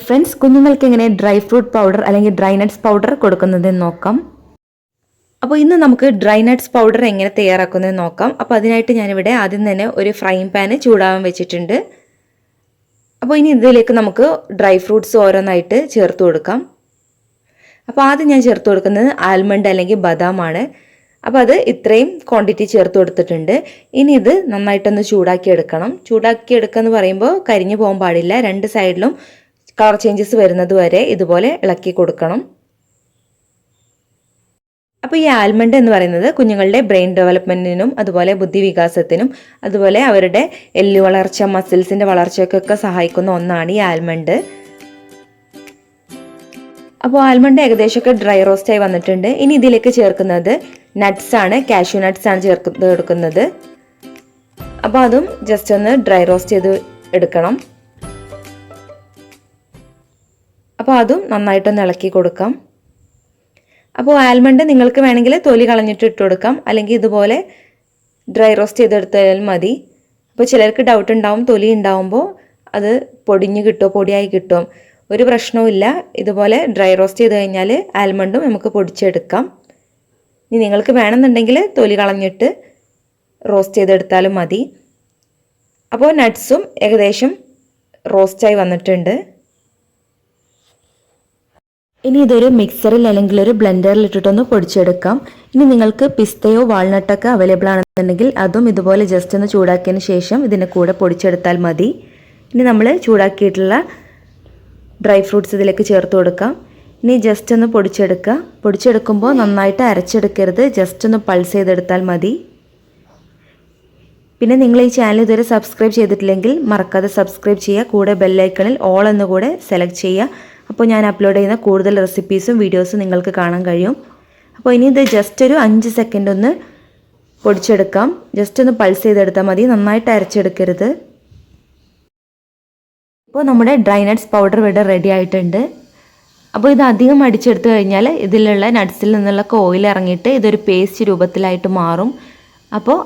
Friends, കുഞ്ഞുങ്ങൾക്ക് എങ്ങനെ dry fruit powder അല്ലെങ്കിൽ ഡ്രൈ നട്ട്സ് പൗഡർ കൊടുക്കുന്നതെന്ന് നോക്കാം. അപ്പോൾ ഇന്ന് നമുക്ക് ഡ്രൈ നട്ട്സ് പൗഡർ എങ്ങനെ തയ്യാറാക്കുന്നതെന്ന് നോക്കാം. അപ്പോൾ അതിനായിട്ട് ഞാനിവിടെ ആദ്യം തന്നെ ഒരു ഫ്രൈയിങ് പാന് ചൂടാവാൻ വെച്ചിട്ടുണ്ട്. അപ്പോൾ ഇനി ഇതിലേക്ക് നമുക്ക് ഡ്രൈ ഫ്രൂട്ട്സ് ഓരോന്നായിട്ട് ചേർത്ത് കൊടുക്കാം. അപ്പോൾ ആദ്യം ഞാൻ ചേർത്ത് കൊടുക്കുന്നത് ആൽമണ്ട് അല്ലെങ്കിൽ ബദാമാണ്. അപ്പോൾ അത് ഇത്രയും ക്വാണ്ടിറ്റി ചേർത്ത് കൊടുത്തിട്ടുണ്ട്. ഇനി ഇത് നന്നായിട്ടൊന്ന് ചൂടാക്കി എടുക്കണം. ചൂടാക്കി എടുക്കുക എന്ന് പറയുമ്പോൾ കരിഞ്ഞു പോകാൻ പാടില്ല. രണ്ട് സൈഡിലും കളർ ചേഞ്ചസ് വരുന്നത് വരെ ഇതുപോലെ ഇളക്കി കൊടുക്കണം. അപ്പോൾ ഈ ആൽമണ്ട് എന്ന് പറയുന്നത് കുഞ്ഞുങ്ങളുടെ ബ്രെയിൻ ഡെവലപ്മെൻറ്റിനും അതുപോലെ ബുദ്ധിവികാസത്തിനും അതുപോലെ അവരുടെ എല്ല് വളർച്ച, മസിൽസിൻ്റെ വളർച്ചയ്ക്കൊക്കെ സഹായിക്കുന്ന ഒന്നാണ് ഈ ആൽമണ്ട്. അപ്പോൾ ആൽമണ്ട് ഏകദേശമൊക്കെ ഡ്രൈ റോസ്റ്റായി വന്നിട്ടുണ്ട്. ഇനി ഇതിലേക്ക് ചേർക്കുന്നത് നട്ട്സ് ആണ്, കാഷ്യൂ നട്ട്സ് ആണ് ചേർക്കുന്നത്. അപ്പോൾ അതും ജസ്റ്റ് ഒന്ന് ഡ്രൈ റോസ്റ്റ് ചെയ്ത് എടുക്കണം. അപ്പോൾ അതും നന്നായിട്ടൊന്ന് ഇളക്കി കൊടുക്കാം. അപ്പോൾ ആൽമണ്ട് നിങ്ങൾക്ക് വേണമെങ്കിൽ തൊലി കളഞ്ഞിട്ട് ഇട്ട് കൊടുക്കാം, അല്ലെങ്കിൽ ഇതുപോലെ ഡ്രൈ റോസ്റ്റ് ചെയ്തെടുത്താൽ മതി. അപ്പോൾ ചിലർക്ക് ഡൗട്ട് ഉണ്ടാവും, തൊലി ഉണ്ടാവുമ്പോൾ അത് പൊടിഞ്ഞ് കിട്ടുമോ, പൊടിയായി കിട്ടും. ഒരു പ്രശ്നവുമില്ല. ഇതുപോലെ ഡ്രൈ റോസ്റ്റ് ചെയ്ത് കഴിഞ്ഞാൽ ആൽമണ്ടും നമുക്ക് പൊടിച്ചെടുക്കാം. ഇനി നിങ്ങൾക്ക് വേണമെന്നുണ്ടെങ്കിൽ തൊലി കളഞ്ഞിട്ട് റോസ്റ്റ് ചെയ്തെടുത്താലും മതി. അപ്പോൾ നട്ട്സും ഏകദേശം റോസ്റ്റായി വന്നിട്ടുണ്ട്. ഇനി ഇതൊരു മിക്സറിൽ അല്ലെങ്കിൽ ഒരു ബ്ലെൻഡറിൽ ഇട്ടിട്ടൊന്ന് പൊടിച്ചെടുക്കാം. ഇനി നിങ്ങൾക്ക് പിസ്തയോ വാൾനട്ടൊക്കെ അവൈലബിൾ ആണെന്നുണ്ടെങ്കിൽ അതും ഇതുപോലെ ജസ്റ്റ് ഒന്ന് ചൂടാക്കിയതിന് ശേഷം ഇതിൻ്റെ കൂടെ പൊടിച്ചെടുത്താൽ മതി. ഇനി നമ്മൾ ചൂടാക്കിയിട്ടുള്ള ഡ്രൈ ഫ്രൂട്ട്സ് ഇതിലേക്ക് ചേർത്ത് കൊടുക്കാം. ഇനി ജസ്റ്റ് ഒന്ന് പൊടിച്ചെടുക്കുക. പൊടിച്ചെടുക്കുമ്പോൾ നന്നായിട്ട് അരച്ചെടുക്കരുത്, ജസ്റ്റ് ഒന്ന് പൾസ് ചെയ്തെടുത്താൽ മതി. പിന്നെ നിങ്ങൾ ഈ ചാനൽ ഇതുവരെ സബ്സ്ക്രൈബ് ചെയ്തിട്ടില്ലെങ്കിൽ മറക്കാതെ സബ്സ്ക്രൈബ് ചെയ്യുക. കൂടെ ബെല്ലൈക്കണിൽ ഓൾ എന്ന് കൂടെ സെലക്ട് ചെയ്യുക. അപ്പോൾ ഞാൻ അപ്ലോഡ് ചെയ്യുന്ന കൂടുതൽ റെസിപ്പീസും വീഡിയോസും നിങ്ങൾക്ക് കാണാൻ കഴിയും. അപ്പോൾ ഇനി ഇത് ജസ്റ്റ് ഒരു 5 സെക്കൻഡ് ഒന്ന് പൊടിച്ചെടുക്കാം. ജസ്റ്റ് ഒന്ന് പൾസ് ചെയ്തെടുത്താൽ മതി, നന്നായിട്ട് അരച്ചെടുക്കരുത്. ഇപ്പോൾ നമ്മുടെ ഡ്രൈ നട്ട്സ് പൗഡർ ഇവിടെ റെഡി ആയിട്ടുണ്ട്. അപ്പോൾ ഇത് അധികം അടിച്ചെടുത്ത് കഴിഞ്ഞാൽ ഇതിലുള്ള നട്ട്സിൽ നിന്നുള്ള ഓയിൽ ഇറങ്ങിയിട്ട് ഇതൊരു പേസ്റ്റ് രൂപത്തിലായിട്ട് മാറും. അപ്പോൾ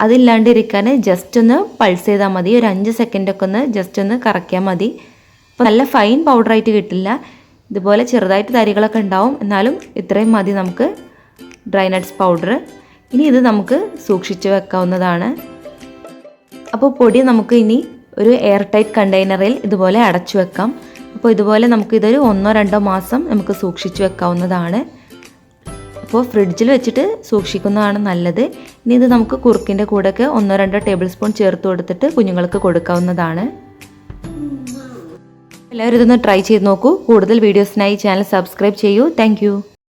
അതില്ലാണ്ടിരിക്കാൻ ജസ്റ്റ് ഒന്ന് പൾസ് ചെയ്താൽ മതി. ഒരു 5 സെക്കൻഡൊക്കെ ഒന്ന് ജസ്റ്റ് ഒന്ന് കറക്കിയാൽ മതി. അപ്പോൾ നല്ല ഫൈൻ പൗഡറായിട്ട് കിട്ടില്ല, ഇതുപോലെ ചെറുതായിട്ട് തരികളൊക്കെ ഉണ്ടാവും. എന്നാലും ഇത്രയും മതി നമുക്ക് ഡ്രൈ നട്ട്സ് പൗഡർ. ഇനി ഇത് നമുക്ക് സൂക്ഷിച്ച് വെക്കാവുന്നതാണ്. അപ്പോൾ പൊടി നമുക്ക് ഇനി ഒരു എയർ ടൈറ്റ് കണ്ടെയ്നറിൽ ഇതുപോലെ അടച്ചു വെക്കാം. അപ്പോൾ ഇതുപോലെ നമുക്ക് ഇതൊരു 1-2 മാസം നമുക്ക് സൂക്ഷിച്ച് വെക്കാവുന്നതാണ്. അപ്പോൾ ഫ്രിഡ്ജിൽ വെച്ചിട്ട് സൂക്ഷിക്കുന്നതാണ് നല്ലത്. ഇനി ഇത് നമുക്ക് കുറുക്കിൻ്റെ കൂടെയൊക്കെ 1-2 ടേബിൾ സ്പൂൺ ചേർത്ത് കൊടുത്തിട്ട് കുഞ്ഞുങ്ങൾക്ക് കൊടുക്കാവുന്നതാണ്. എല്ലാവരും ഇതൊന്ന് ട്രൈ ചെയ്ത് നോക്കൂ. കൂടുതൽ വീഡിയോസിനായി ചാനൽ സബ്സ്ക്രൈബ് ചെയ്യൂ. താങ്ക്